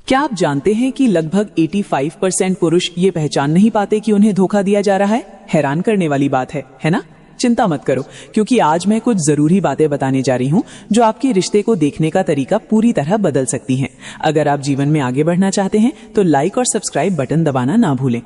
क्या आप जानते हैं कि लगभग 85% पुरुष ये पहचान नहीं पाते कि उन्हें धोखा दिया जा रहा है? हैरान करने वाली बात है ना? चिंता मत करो, क्योंकि आज मैं कुछ जरूरी बातें बताने जा रही हूँ जो आपके रिश्ते को देखने का तरीका पूरी तरह बदल सकती हैं। अगर आप जीवन में आगे बढ़ना चाहते हैं तो लाइक और सब्सक्राइब बटन दबाना ना भूलें।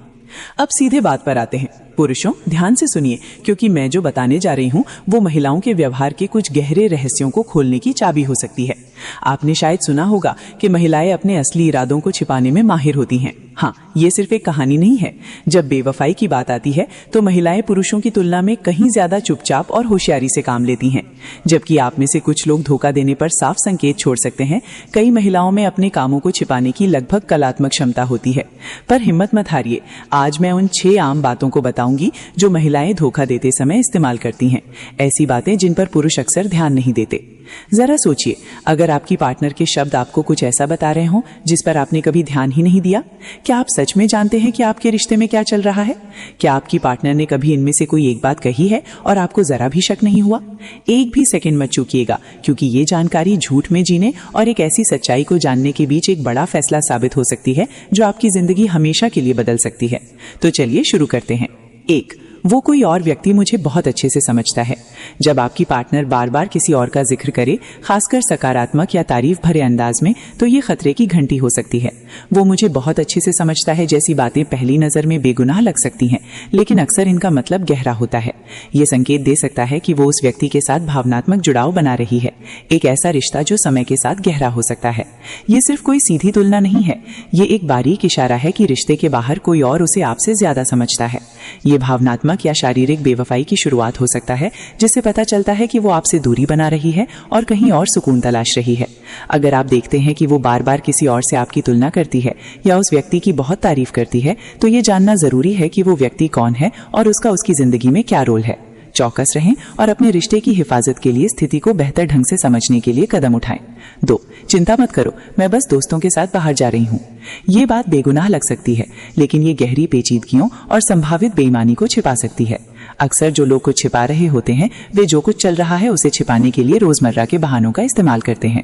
अब सीधे बात पर आते हैं। पुरुषों, ध्यान से सुनिए, क्योंकि मैं जो बताने जा रही हूँ वो महिलाओं के व्यवहार के कुछ गहरे रहस्यों को खोलने की चाबी हो सकती है। आपने शायद सुना होगा कि महिलाएं अपने असली इरादों को छिपाने में माहिर होती हैं। हाँ, ये सिर्फ एक कहानी नहीं है। जब बेवफाई की बात आती है तो महिलाएं पुरुषों की तुलना में कहीं ज्यादा चुपचाप और होशियारी से काम लेती हैं। जबकि आप में से कुछ लोग धोखा देने पर साफ संकेत छोड़ सकते हैं, कई महिलाओं में अपने कामों को छिपाने की लगभग कलात्मक क्षमता होती है। पर हिम्मत मत हारिए, आज मैं उन 6 आम बातों को बताऊंगी जो महिलाएं धोखा देते समय इस्तेमाल करती हैं। ऐसी बातें जिन पर पुरुष अक्सर ध्यान नहीं देते। जरा सोचिए, अगर आपकी पार्टनर के शब्द आपको कुछ ऐसा बता रहे हों जिस पर आपने कभी ध्यान ही नहीं दिया, क्या आप सच में जानते हैं कि आपके रिश्ते में क्या चल रहा है? क्या आपकी पार्टनर ने कभी इनमें से कोई एक बात कही है और आपको जरा भी शक नहीं हुआ? एक भी सेकंड मत चूकिएगा, क्योंकि ये जानकारी झूठ में जीने और एक ऐसी सच्चाई को जानने के बीच एक बड़ा फैसला साबित हो सकती है जो आपकी जिंदगी हमेशा के लिए बदल सकती है। तो चलिए शुरू करते हैं। 1, वो कोई और व्यक्ति मुझे बहुत अच्छे से समझता है। जब आपकी पार्टनर बार बार किसी और का जिक्र करे, खासकर सकारात्मक या तारीफ भरे अंदाज में, तो ये खतरे की घंटी हो सकती है। वो मुझे बहुत अच्छे से समझता है जैसी बातें पहली नजर में बेगुनाह लग सकती हैं, लेकिन अक्सर इनका मतलब गहरा होता है। ये संकेत दे सकता है कि वो उस व्यक्ति के साथ भावनात्मक जुड़ाव बना रही है, एक ऐसा रिश्ता जो समय के साथ गहरा हो सकता है। ये सिर्फ कोई सीधी तुलना नहीं है, ये एक बारीक इशारा है कि रिश्ते के बाहर कोई और उसे आपसे ज्यादा समझता है। ये भावनात्मक या शारीरिक बेवफाई की शुरुआत हो सकता है, जिससे पता चलता है कि वो आपसे दूरी बना रही है और कहीं और सुकून तलाश रही है। अगर आप देखते हैं कि वो बार बार किसी और से आपकी तुलना करती है या उस व्यक्ति की बहुत तारीफ करती है, तो ये जानना जरूरी है कि वो व्यक्ति कौन है और उसका उसकी जिंदगी में क्या रोल है। चौकस रहें और अपने रिश्ते की हिफाजत के लिए स्थिति को बेहतर ढंग से समझने के लिए कदम उठाएं। 2, चिंता मत करो, मैं बस दोस्तों के साथ बाहर जा रही हूँ। ये बात बेगुनाह लग सकती है, लेकिन ये गहरी पेचीदगियों और संभावित बेईमानी को छिपा सकती है। अक्सर जो लोग कुछ छिपा रहे होते हैं, वे जो कुछ चल रहा है उसे छिपाने के लिए रोजमर्रा के बहानों का इस्तेमाल करते हैं।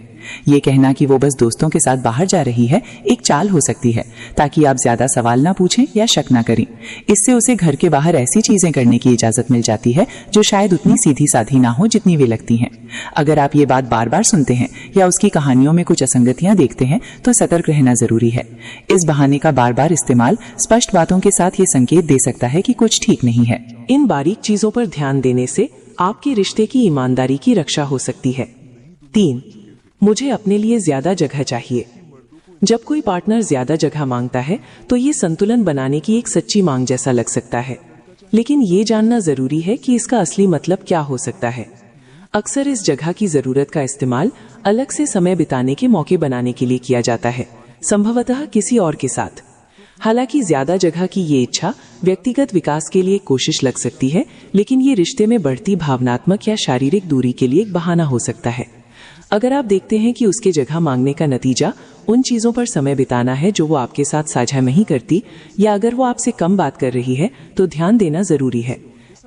ये कहना कि वो बस दोस्तों के साथ बाहर जा रही है एक चाल हो सकती है, ताकि आप ज्यादा सवाल ना पूछें या शक ना करें। इससे उसे घर के बाहर ऐसी चीजें करने की इजाजत मिल जाती है जो शायद उतनी सीधी साधी ना हो जितनी वे लगती हैं। अगर आप ये बात बार बार सुनते हैं या उसकी कहानियों में कुछ असंगतियां देखते हैं, तो सतर्क रहना जरूरी है। इस बहाने का बार बार इस्तेमाल स्पष्ट बातों के साथ ये संकेत दे सकता है कि कुछ ठीक नहीं है। इन बारीक चीजों पर ध्यान देने से आपके रिश्ते की ईमानदारी की रक्षा हो सकती है। 3, मुझे अपने लिए ज्यादा जगह चाहिए। जब कोई पार्टनर ज्यादा जगह मांगता है तो ये संतुलन बनाने की एक सच्ची मांग जैसा लग सकता है, लेकिन ये जानना जरूरी है कि इसका असली मतलब क्या हो सकता है। अक्सर इस जगह की जरूरत का इस्तेमाल अलग से समय बिताने के मौके बनाने के लिए किया जाता है, संभवतः किसी और के साथ। हालांकि ज्यादा जगह की ये इच्छा व्यक्तिगत विकास के लिए कोशिश लग सकती है, लेकिन ये रिश्ते में बढ़ती भावनात्मक या शारीरिक दूरी के लिए एक बहाना हो सकता है। अगर आप देखते हैं कि उसके जगह मांगने का नतीजा उन चीजों पर समय बिताना है जो वो आपके साथ साझा नहीं करती, या अगर वो आपसे कम बात कर रही है, तो ध्यान देना जरूरी है।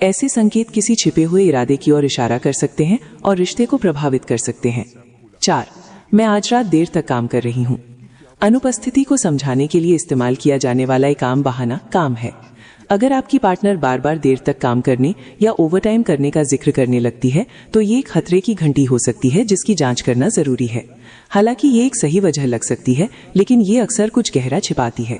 ऐसे संकेत किसी छिपे हुए इरादे की ओर इशारा कर सकते हैं और रिश्ते को प्रभावित कर सकते हैं। 4, मैं आज रात देर तक काम कर रही हूँ। अनुपस्थिति को समझाने के लिए इस्तेमाल किया जाने वाला एक आम बहाना काम है। अगर आपकी पार्टनर बार बार देर तक काम करने या ओवरटाइम करने का जिक्र करने लगती है, तो ये एक खतरे की घंटी हो सकती है जिसकी जांच करना जरूरी है। हालांकि ये एक सही वजह लग सकती है, लेकिन ये अक्सर कुछ गहरा छिपाती है।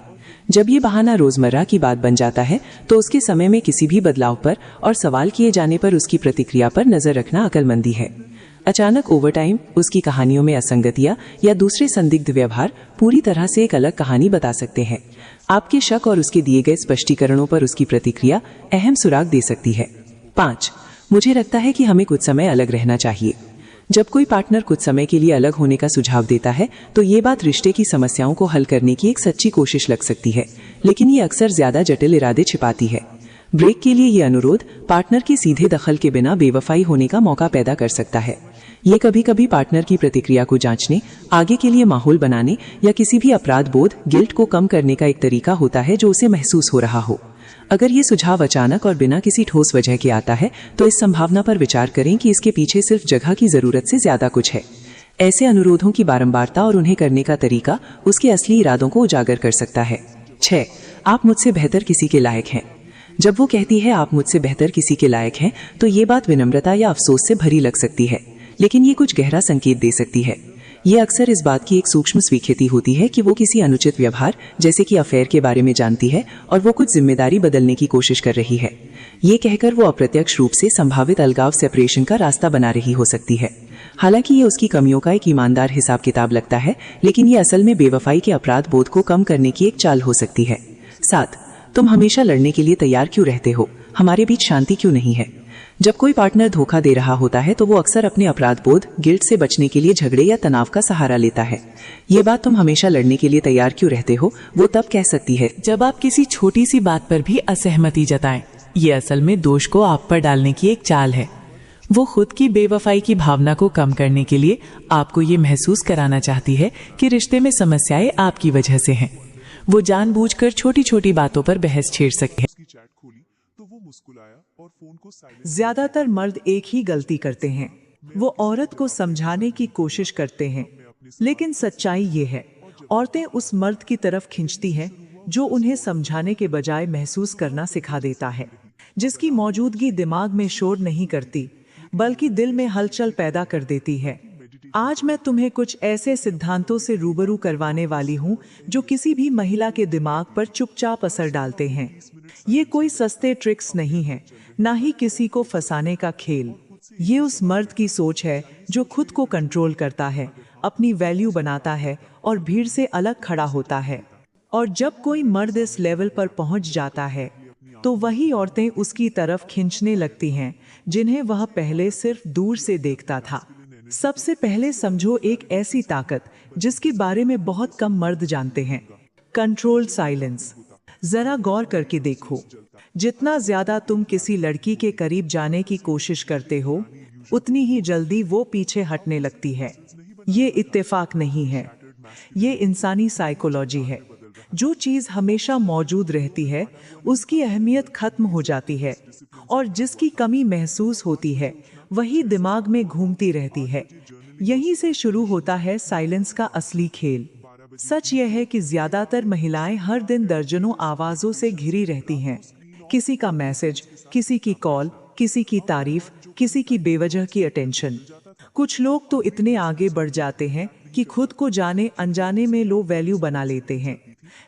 जब ये बहाना रोजमर्रा की बात बन जाता है, तो उसके समय में किसी भी बदलाव पर और सवाल किए जाने पर उसकी प्रतिक्रिया पर नजर रखना अक्लमंदी है। अचानक ओवरटाइम, उसकी कहानियों में असंगतियां या दूसरे संदिग्ध व्यवहार पूरी तरह से एक अलग कहानी बता सकते हैं। आपके शक और उसके दिए गए स्पष्टीकरणों पर उसकी प्रतिक्रिया अहम सुराग दे सकती है। 5, मुझे लगता है कि हमें कुछ समय अलग रहना चाहिए। जब कोई पार्टनर कुछ समय के लिए अलग होने का सुझाव देता है, तो ये बात रिश्ते की समस्याओं को हल करने की एक सच्ची कोशिश लग सकती है, लेकिन ये अक्सर ज्यादा जटिल इरादे छिपाती है। ब्रेक के लिए ये अनुरोध पार्टनर के सीधे दखल के बिना बेवफाई होने का मौका पैदा कर सकता है। ये कभी कभी पार्टनर की प्रतिक्रिया को जांचने, आगे के लिए माहौल बनाने या किसी भी अपराध बोध, गिल्ट को कम करने का एक तरीका होता है जो उसे महसूस हो रहा हो। अगर ये सुझाव अचानक और बिना किसी ठोस वजह के आता है, तो इस संभावना पर विचार करें कि इसके पीछे सिर्फ जगह की जरूरत से ज्यादा कुछ है। ऐसे अनुरोधों की बारंबारता और उन्हें करने का तरीका उसके असली इरादों को उजागर कर सकता है। 6. आप मुझसे बेहतर किसी के लायक हैं। जब वो कहती है आप मुझसे बेहतर किसी के लायक हैं, तो ये बात विनम्रता या अफसोस से भरी लग सकती है, लेकिन ये कुछ गहरा संकेत दे सकती है। ये अक्सर इस बात की एक सूक्ष्म स्वीकृति होती है कि वो किसी अनुचित व्यवहार जैसे कि अफेयर के बारे में जानती है और वो कुछ जिम्मेदारी बदलने की कोशिश कर रही है। ये कहकर वो अप्रत्यक्ष रूप से संभावित अलगाव सेपरेशन का रास्ता बना रही हो सकती है। हालांकि ये उसकी कमियों का एक ईमानदार हिसाब किताब लगता है, लेकिन ये असल में बेवफाई के अपराध बोध को कम करने की एक चाल हो सकती है। 7. तुम हमेशा लड़ने के लिए तैयार क्यों रहते हो? हमारे बीच शांति क्यों नहीं है? जब कोई पार्टनर धोखा दे रहा होता है तो वो अक्सर अपने अपराध बोध, गिल्ट से बचने के लिए झगड़े या तनाव का सहारा लेता है। ये बात तुम हमेशा लड़ने के लिए तैयार क्यों रहते हो वो तब कह सकती है जब आप किसी छोटी सी बात पर भी असहमति जताएं। ये असल में दोष को आप पर डालने की एक चाल है। वो खुद की बेवफाई की भावना को कम करने के लिए आपको ये महसूस कराना चाहती है कि रिश्ते में समस्याएं आपकी वजह से हैं। वो जानबूझकर छोटी छोटी बातों पर बहस छेड़ सकती है। ज्यादातर मर्द एक ही गलती करते हैं, वो औरत को समझाने की कोशिश करते हैं, लेकिन सच्चाई ये है औरतें उस मर्द की तरफ खींचती हैं जो उन्हें समझाने के बजाय महसूस करना सिखा देता है, जिसकी मौजूदगी दिमाग में शोर नहीं करती बल्कि दिल में हलचल पैदा कर देती है। आज मैं तुम्हें कुछ ऐसे सिद्धांतों से रूबरू करवाने वाली हूँ जो किसी भी महिला के दिमाग पर चुपचाप असर डालते हैं। ये कोई सस्ते ट्रिक्स नहीं है, ना ही किसी को फंसाने का खेल। ये उस मर्द की सोच है जो खुद को कंट्रोल करता है, अपनी वैल्यू बनाता है और भीड़ से अलग खड़ा होता है। और जब कोई मर्द इस लेवल पर पहुंच जाता है तो वही औरतें उसकी तरफ खींचने लगती हैं जिन्हें वह पहले सिर्फ दूर से देखता था। सबसे पहले समझो एक ऐसी ताकत जिसके बारे में बहुत कम मर्द जानते हैं, कंट्रोल्ड साइलेंस। जरा गौर करके देखो, जितना ज्यादा तुम किसी लड़की के करीब जाने की कोशिश करते हो उतनी ही जल्दी वो पीछे हटने लगती है। ये इत्तेफाक नहीं है, ये इंसानी साइकोलॉजी है। जो चीज हमेशा मौजूद रहती है उसकी अहमियत खत्म हो जाती है और जिसकी कमी महसूस होती है वही दिमाग में घूमती रहती है। यहीं से शुरू होता है साइलेंस का असली खेल। सच यह है कि ज्यादातर महिलाएं हर दिन दर्जनों आवाजों से घिरी रहती हैं। किसी का मैसेज, किसी की कॉल, किसी की तारीफ, किसी की बेवजह की अटेंशन। कुछ लोग तो इतने आगे बढ़ जाते हैं कि खुद को जाने अनजाने में लो वैल्यू बना लेते हैं,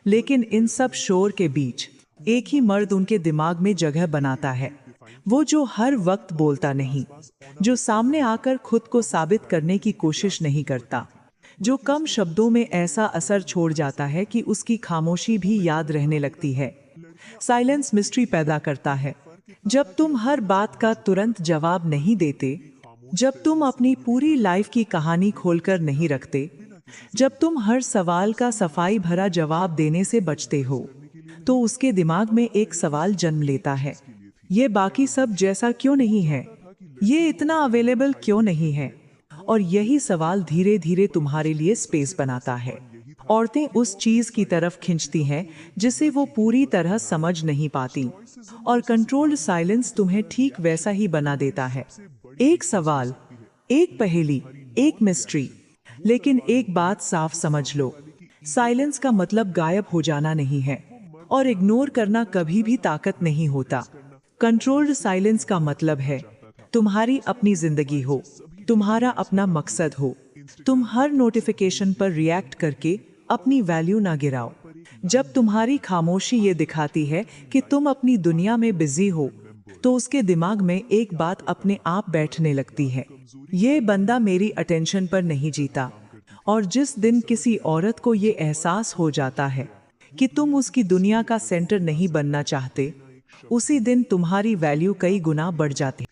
लेकिन इन सब शोर के बीच एक ही मर्द उनके दिमाग में जगह बनाता है। वो जो हर वक्त बोलता नहीं, जो सामने आकर खुद को साबित करने की कोशिश नहीं करता, जो कम शब्दों में ऐसा असर छोड़ जाता है कि उसकी खामोशी भी याद रहने लगती है। साइलेंस मिस्ट्री पैदा करता है। जब तुम हर बात का तुरंत जवाब नहीं देते, जब तुम अपनी पूरी लाइफ की कहानी खोलकर नहीं रखते, जब तुम हर सवाल का सफाई भरा जवाब देने से बचते हो, तो उसके दिमाग में एक सवाल जन्म लेता है, ये बाकी सब जैसा क्यों नहीं है, ये इतना अवेलेबल क्यों नहीं है। और यही सवाल धीरे धीरे तुम्हारे लिए स्पेस बनाता है। औरतें उस चीज की तरफ खींचती हैं जिसे वो पूरी तरह समझ नहीं पाती, और कंट्रोल्ड साइलेंस तुम्हें ठीक वैसा ही बना देता है। एक सवाल, एक पहेली, एक मिस्ट्री। लेकिन एक बात साफ समझ लो, साइलेंस का मतलब गायब हो जाना नहीं है, और इग्नोर करना कभी भी ताकत नहीं होता। कंट्रोल्ड साइलेंस का मतलब है तुम्हारी अपनी जिंदगी हो, तुम्हारा अपना मकसद हो। तुम हर नोटिफिकेशन पर रिएक्ट करके अपनी वैल्यू ना गिराओ। जब तुम्हारी खामोशी ये दिखाती है कि तुम अपनी दुनिया में बिजी हो, तो उसके दिमाग में एक बात अपने आप बैठने लगती है, ये बंदा मेरी अटेंशन पर नहीं जीता। और जिस दिन किसी औरत को ये एहसास हो जाता है कि तुम उसकी दुनिया का सेंटर नहीं बनना चाहते, उसी दिन तुम्हारी वैल्यू कई गुना बढ़ जाती है।